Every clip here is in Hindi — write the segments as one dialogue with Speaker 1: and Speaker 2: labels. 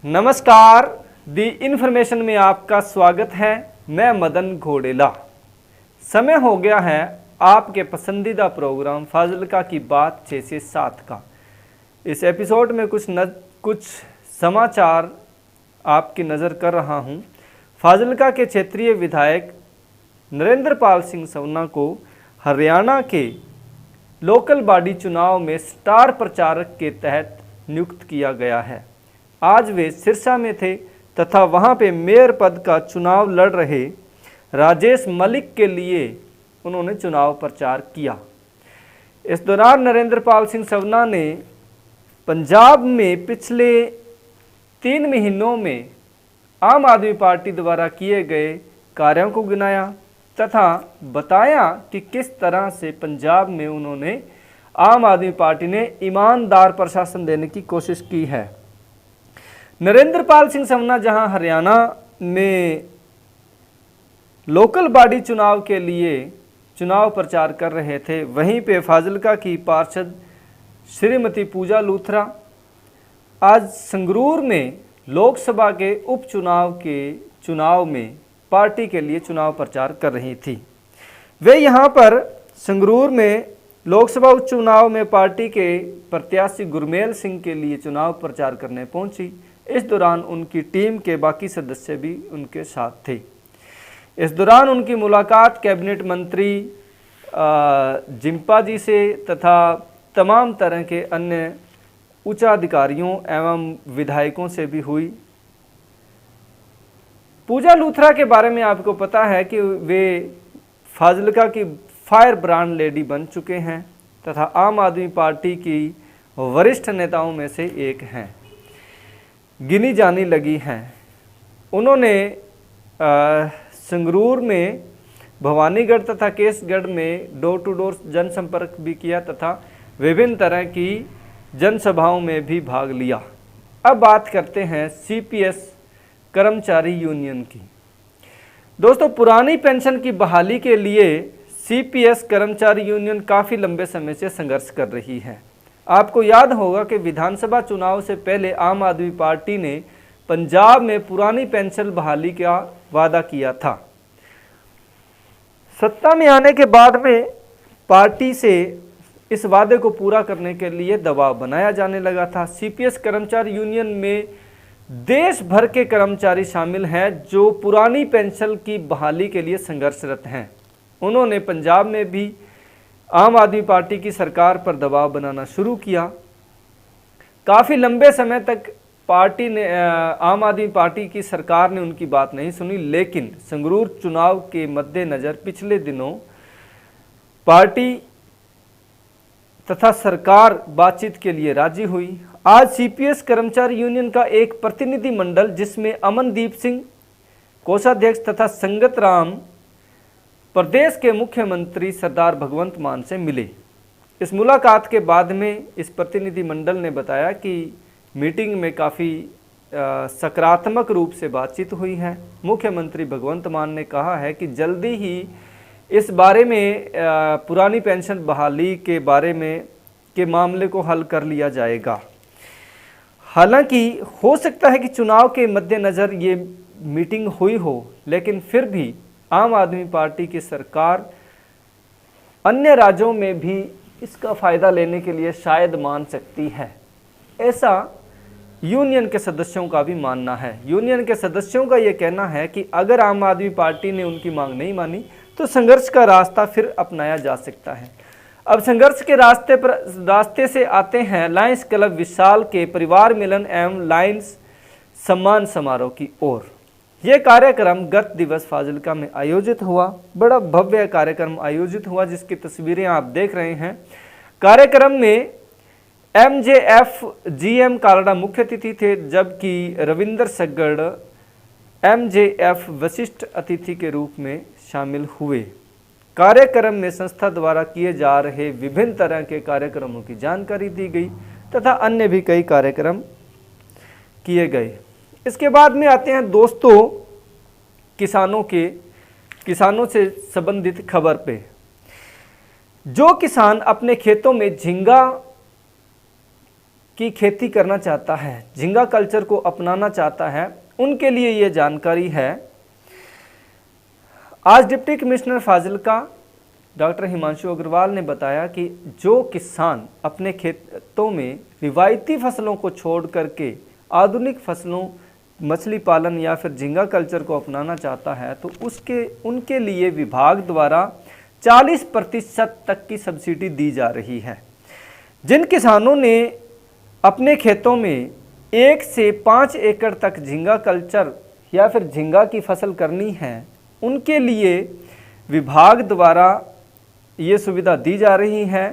Speaker 1: नमस्कार, दी इन्फॉर्मेशन में आपका स्वागत है। मैं मदन घोड़ेला। समय हो गया है आपके पसंदीदा प्रोग्राम फाजिलका की बात 6 से 7 का। इस एपिसोड में कुछ समाचार आपकी नज़र कर रहा हूं। फाजिलका के क्षेत्रीय विधायक नरेंद्रपाल सिंह सवन्ना को हरियाणा के लोकल बॉडी चुनाव में स्टार प्रचारक के तहत नियुक्त किया गया है। आज वे सिरसा में थे तथा वहां पे मेयर पद का चुनाव लड़ रहे राजेश मलिक के लिए उन्होंने चुनाव प्रचार किया। इस दौरान नरेंद्रपाल सिंह सवन्ना ने पंजाब में पिछले 3 महीनों में आम आदमी पार्टी द्वारा किए गए कार्यों को गिनाया तथा बताया कि किस तरह से पंजाब में उन्होंने आम आदमी पार्टी ने ईमानदार प्रशासन देने की कोशिश की है। नरेंद्रपाल सिंह सवन्ना जहां हरियाणा में लोकल बॉडी चुनाव के लिए चुनाव प्रचार कर रहे थे, वहीं पे फाजिलका की पार्षद श्रीमती पूजा लूथरा आज संगरूर में लोकसभा के उपचुनाव के चुनाव में पार्टी के लिए चुनाव प्रचार कर रही थी। वे यहां पर संगरूर में लोकसभा उपचुनाव में पार्टी के प्रत्याशी गुरमेल सिंह के लिए चुनाव प्रचार करने पहुंची। इस दौरान उनकी टीम के बाकी सदस्य भी उनके साथ थे। इस दौरान उनकी मुलाकात कैबिनेट मंत्री जिम्पा जी से तथा तमाम तरह के अन्य उच्चाधिकारियों एवं विधायकों से भी हुई। पूजा लूथरा के बारे में आपको पता है कि वे फाजिलका की फायर ब्रांड लेडी बन चुके हैं तथा आम आदमी पार्टी की वरिष्ठ नेताओं में से एक हैं, गिनी जानी लगी हैं। उन्होंने संगरूर में भवानीगढ़ तथा केसगढ़ में डोर टू डोर जनसंपर्क भी किया तथा विभिन्न तरह की जनसभाओं में भी भाग लिया। अब बात करते हैं सीपीएस कर्मचारी यूनियन की। दोस्तों, पुरानी पेंशन की बहाली के लिए सीपीएस कर्मचारी यूनियन काफ़ी लंबे समय से संघर्ष कर रही है। आपको याद होगा कि विधानसभा चुनाव से पहले आम आदमी पार्टी ने पंजाब में पुरानी पेंशन बहाली का वादा किया था। सत्ता में आने के बाद में पार्टी से इस वादे को पूरा करने के लिए दबाव बनाया जाने लगा था। सीपीएस कर्मचारी यूनियन में देश भर के कर्मचारी शामिल हैं जो पुरानी पेंशन की बहाली के लिए संघर्षरत हैं। उन्होंने पंजाब में भी आम आदमी पार्टी की सरकार पर दबाव बनाना शुरू किया। काफ़ी लंबे समय तक आम आदमी पार्टी की सरकार ने उनकी बात नहीं सुनी, लेकिन संगरूर चुनाव के मद्देनज़र पिछले दिनों पार्टी तथा सरकार बातचीत के लिए राजी हुई। आज सीपीएस कर्मचारी यूनियन का एक प्रतिनिधि मंडल जिसमें अमनदीप सिंह कोषाध्यक्ष तथा संगत राम प्रदेश के मुख्यमंत्री सरदार भगवंत मान से मिले। इस मुलाकात के बाद में इस प्रतिनिधि मंडल ने बताया कि मीटिंग में काफ़ी सकारात्मक रूप से बातचीत हुई है। मुख्यमंत्री भगवंत मान ने कहा है कि जल्दी ही इस बारे में पुरानी पेंशन बहाली के बारे में के मामले को हल कर लिया जाएगा। हालांकि हो सकता है कि चुनाव के मद्देनज़र ये मीटिंग हुई हो, लेकिन फिर भी आम आदमी पार्टी की सरकार अन्य राज्यों में भी इसका फ़ायदा लेने के लिए शायद मान सकती है, ऐसा यूनियन के सदस्यों का भी मानना है। यूनियन के सदस्यों का ये कहना है कि अगर आम आदमी पार्टी ने उनकी मांग नहीं मानी तो संघर्ष का रास्ता फिर अपनाया जा सकता है। अब संघर्ष के रास्ते से आते हैं लायंस क्लब विशाल के परिवार मिलन एवं लायंस सम्मान समारोह की ओर। यह कार्यक्रम गत दिवस फाजिलका में आयोजित हुआ। बड़ा भव्य कार्यक्रम आयोजित हुआ जिसकी तस्वीरें आप देख रहे हैं। कार्यक्रम में एमजेएफ जीएम कालड़ा मुख्य अतिथि थे, जबकि रविंदर सग्गड़ एमजेएफ वशिष्ठ अतिथि के रूप में शामिल हुए। कार्यक्रम में संस्था द्वारा किए जा रहे विभिन्न तरह के कार्यक्रमों की जानकारी दी गई तथा अन्य भी कई कार्यक्रम किए गए। इसके बाद में आते हैं दोस्तों किसानों से संबंधित खबर पे। जो किसान अपने खेतों में झींगा की खेती करना चाहता है, झींगा कल्चर को अपनाना चाहता है, उनके लिए ये जानकारी है। आज deputy commissioner Fazilka doctor Himanshu Agarwal ने बताया कि जो किसान अपने खेतों में रिवायती फसलों को छोड़ करके आधुनिक फसलों, मछली पालन या फिर झींगा कल्चर को अपनाना चाहता है तो उनके लिए विभाग द्वारा 40% तक की सब्सिडी दी जा रही है। जिन किसानों ने अपने खेतों में 1 से 5 एकड़ तक झींगा कल्चर या फिर झींगा की फसल करनी है, उनके लिए विभाग द्वारा ये सुविधा दी जा रही है।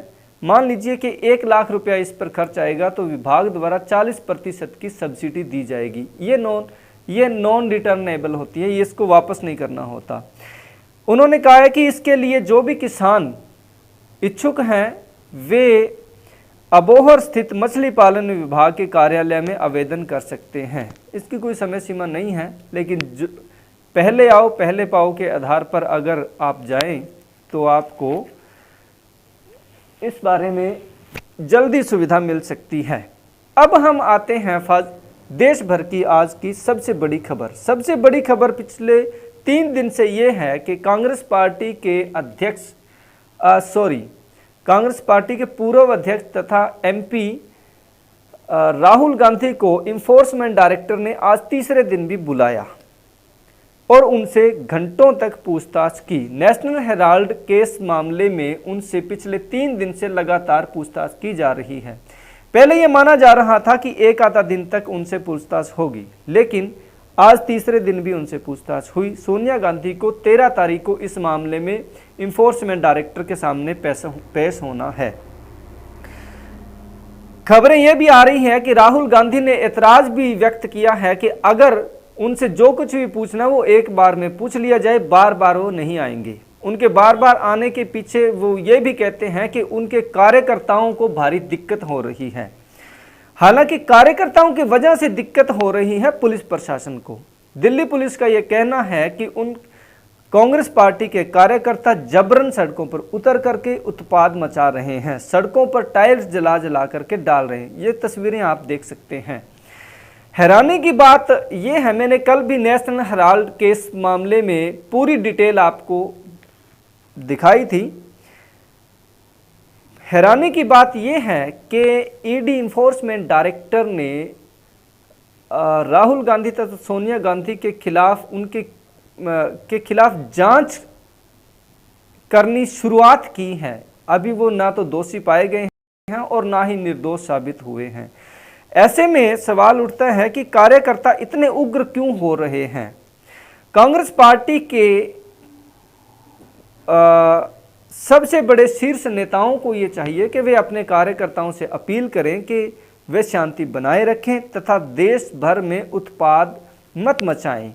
Speaker 1: मान लीजिए कि 1 लाख रुपया इस पर खर्च आएगा तो विभाग द्वारा 40% की सब्सिडी दी जाएगी। ये नॉन रिटर्नेबल होती है, ये इसको वापस नहीं करना होता। उन्होंने कहा है कि इसके लिए जो भी किसान इच्छुक हैं वे अबोहर स्थित मछली पालन विभाग के कार्यालय में आवेदन कर सकते हैं। इसकी कोई समय सीमा नहीं है, लेकिन जो पहले आओ पहले पाओ के आधार पर अगर आप जाएं तो आपको इस बारे में जल्दी सुविधा मिल सकती है। अब हम आते हैं देश भर की आज की सबसे बड़ी खबर। सबसे बड़ी खबर पिछले 3 दिन से ये है कि कांग्रेस पार्टी के पूर्व अध्यक्ष तथा MP राहुल गांधी को इन्फोर्समेंट डायरेक्टर ने आज तीसरे दिन भी बुलाया और उनसे घंटों तक पूछताछ की। नेशनल हेराल्ड केस मामले में उनसे पिछले 3 दिन से लगातार पूछताछ की जा रही है। पहले यह माना जा रहा था कि 1 आधा दिन तक उनसे पूछताछ होगी, लेकिन आज तीसरे दिन भी उनसे पूछताछ हुई। सोनिया गांधी को 13 तारीख को इस मामले में इन्फोर्समेंट डायरेक्टर के सामने पेश होना है। खबरें यह भी आ रही हैं कि राहुल गांधी ने ऐतराज भी व्यक्त किया है कि अगर उनसे जो कुछ भी पूछना वो एक बार में पूछ लिया जाए, बार बार वो नहीं आएंगे। उनके बार बार आने के पीछे वो ये भी कहते हैं कि उनके कार्यकर्ताओं को भारी दिक्कत हो रही है। हालांकि कार्यकर्ताओं की वजह से दिक्कत हो रही है पुलिस प्रशासन को। दिल्ली पुलिस का यह कहना है कि उन कांग्रेस पार्टी के कार्यकर्ता जबरन सड़कों पर उतर करके उत्पाद मचा रहे हैं, सड़कों पर टायर्स जला जला करके डाल रहे हैं। ये तस्वीरें आप देख सकते हैं। हैरानी की बात यह है, मैंने कल भी नेशनल हेराल्ड केस मामले में पूरी डिटेल आपको दिखाई थी। हैरानी की बात यह है कि ईडी इन्फोर्समेंट डायरेक्टर ने राहुल गांधी तथा सोनिया गांधी के खिलाफ जांच करनी शुरुआत की है। अभी वो ना तो दोषी पाए गए हैं और ना ही निर्दोष साबित हुए हैं। ऐसे में सवाल उठता है कि कार्यकर्ता इतने उग्र क्यों हो रहे हैं। कांग्रेस पार्टी के सबसे बड़े शीर्ष नेताओं को ये चाहिए कि वे अपने कार्यकर्ताओं से अपील करें कि वे शांति बनाए रखें तथा देश भर में उत्पाद मत मचाएं।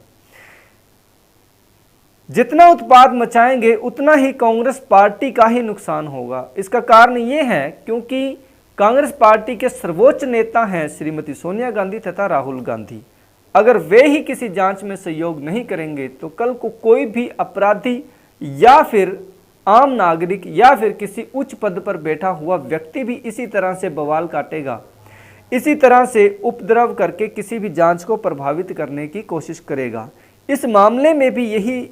Speaker 1: जितना उत्पाद मचाएंगे उतना ही कांग्रेस पार्टी का ही नुकसान होगा। इसका कारण ये है क्योंकि कांग्रेस पार्टी के सर्वोच्च नेता हैं श्रीमती सोनिया गांधी तथा राहुल गांधी। अगर वे ही किसी जांच में सहयोग नहीं करेंगे तो कल को कोई भी अपराधी या फिर आम नागरिक या फिर किसी उच्च पद पर बैठा हुआ व्यक्ति भी इसी तरह से बवाल काटेगा, इसी तरह से उपद्रव करके किसी भी जांच को प्रभावित करने की कोशिश करेगा। इस मामले में भी यही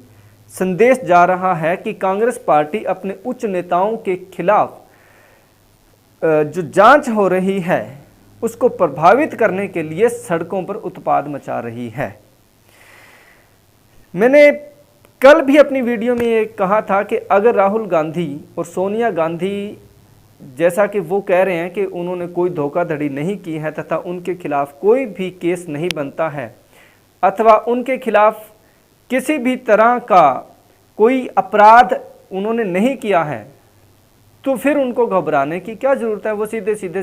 Speaker 1: संदेश जा रहा है कि कांग्रेस पार्टी अपने उच्च नेताओं के खिलाफ जो जांच हो रही है उसको प्रभावित करने के लिए सड़कों पर उत्पाद मचा रही है। मैंने कल भी अपनी वीडियो में ये कहा था कि अगर राहुल गांधी और सोनिया गांधी, जैसा कि वो कह रहे हैं कि उन्होंने कोई धोखाधड़ी नहीं की है तथा उनके खिलाफ कोई भी केस नहीं बनता है अथवा उनके खिलाफ किसी भी तरह का कोई अपराध उन्होंने नहीं किया है, तो फिर उनको घबराने की क्या ज़रूरत है। वो सीधे सीधे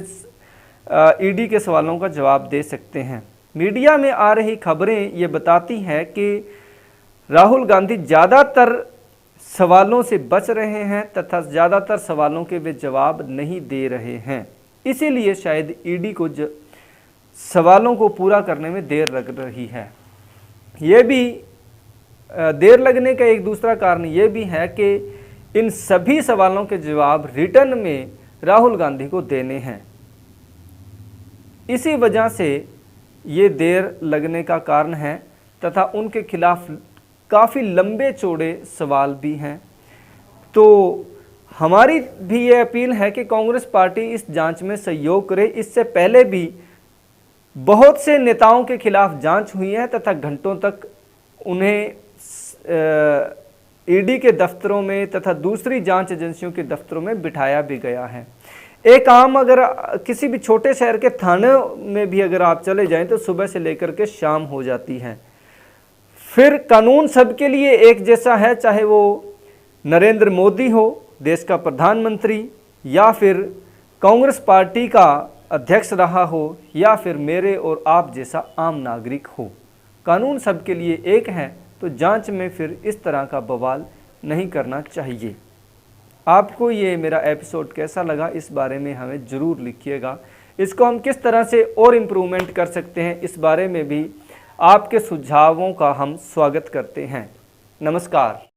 Speaker 1: ईडी के सवालों का जवाब दे सकते हैं। मीडिया में आ रही खबरें ये बताती हैं कि राहुल गांधी ज़्यादातर सवालों से बच रहे हैं तथा ज़्यादातर सवालों के वे जवाब नहीं दे रहे हैं। इसीलिए शायद ईडी को सवालों को पूरा करने में देर लग रही है। ये भी देर लगने का एक दूसरा कारण ये भी है कि इन सभी सवालों के जवाब रिटर्न में राहुल गांधी को देने हैं। इसी वजह से ये देर लगने का कारण है तथा उनके खिलाफ काफ़ी लंबे चौड़े सवाल भी हैं। तो हमारी भी ये अपील है कि कांग्रेस पार्टी इस जांच में सहयोग करे। इससे पहले भी बहुत से नेताओं के खिलाफ जांच हुई है तथा घंटों तक उन्हें ईडी के दफ्तरों में तथा दूसरी जांच एजेंसियों के दफ्तरों में बिठाया भी गया है। एक आम अगर किसी भी छोटे शहर के थाने में भी अगर आप चले जाएं तो सुबह से लेकर के शाम हो जाती है। फिर कानून सबके लिए एक जैसा है, चाहे वो नरेंद्र मोदी हो देश का प्रधानमंत्री, या फिर कांग्रेस पार्टी का अध्यक्ष रहा हो, या फिर मेरे और आप जैसा आम नागरिक हो। कानून सबके लिए एक है, तो जांच में फिर इस तरह का बवाल नहीं करना चाहिए। आपको ये मेरा एपिसोड कैसा लगा, इस बारे में हमें ज़रूर लिखिएगा। इसको हम किस तरह से और इम्प्रूवमेंट कर सकते हैं, इस बारे में भी आपके सुझावों का हम स्वागत करते हैं। नमस्कार।